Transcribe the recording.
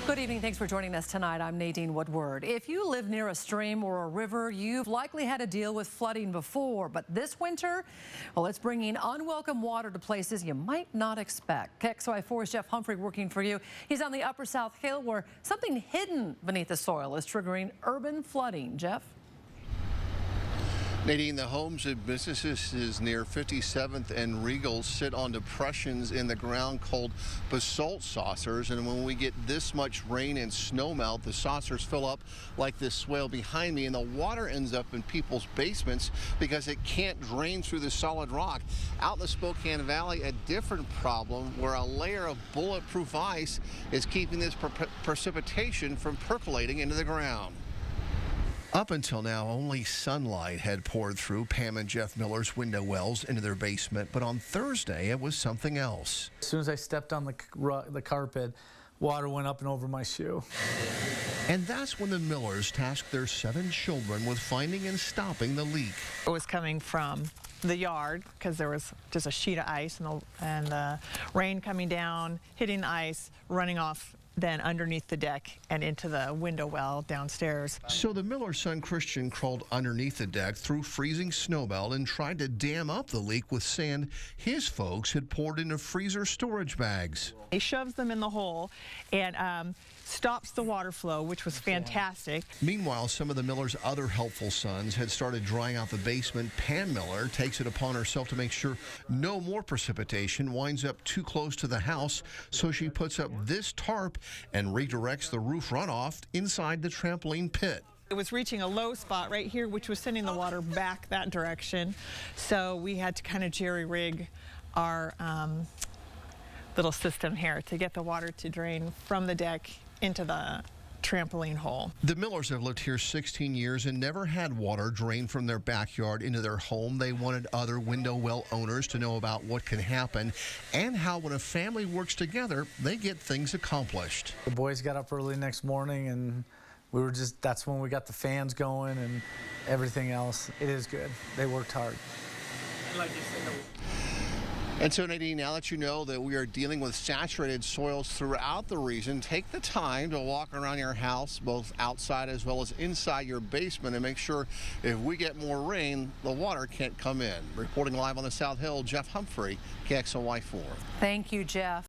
Good evening. Thanks for joining us tonight. I'm Nadine Woodward. If you live near a stream or a river, you've likely had to deal with flooding before. But this winter, well, it's bringing unwelcome water to places you might not expect. KXLY4's Jeff Humphrey working for you. He's on the Upper South Hill where something hidden beneath the soil is triggering urban flooding. Jeff? Nadine, the homes and businesses near 57th and Regal sit on depressions in the ground called basalt saucers. And when we get this much rain and snowmelt, the saucers fill up like this swale behind me, and the water ends up in people's basements because it can't drain through the solid rock. Out in the Spokane Valley, a different problem where a layer of bulletproof ice is keeping this precipitation from percolating into the ground. Up until now, only sunlight had poured through Pam and Jeff Miller's window wells into their basement, but on Thursday, it was something else. As soon as I stepped on the carpet, water went up and over my shoe. And that's when the Millers tasked their 7 children with finding and stopping the leak. It was coming from the yard because there was just a sheet of ice and the rain coming down, hitting the ice, running off then underneath the deck and into the window well downstairs. So the Miller son Christian crawled underneath the deck through freezing snowmelt and tried to dam up the leak with sand his folks had poured into freezer storage bags. He shoves them in the hole and stops the water flow, which was fantastic. Meanwhile, some of the Miller's other helpful sons had started drying out the basement. Pam Miller takes it upon herself to make sure no more precipitation winds up too close to the house, so she puts up this tarp and redirects the roof runoff inside the trampoline pit. It was reaching a low spot right here, which was sending the water back that direction. So we had to kind of jerry-rig our little system here to get the water to drain from the deck into the trampoline hole. The Millers have lived here 16 years and never had water drain from their backyard into their home. They wanted other window well owners to know about what can happen and how when a family works together, they get things accomplished. The boys got up early next morning and that's when we got the fans going and everything else. It is good. They worked hard. Like you said, and so, Nadine, now that you know that we are dealing with saturated soils throughout the region, take the time to walk around your house, both outside as well as inside your basement, and make sure if we get more rain, the water can't come in. Reporting live on the South Hill, Jeff Humphrey, KXLY4. Thank you, Jeff.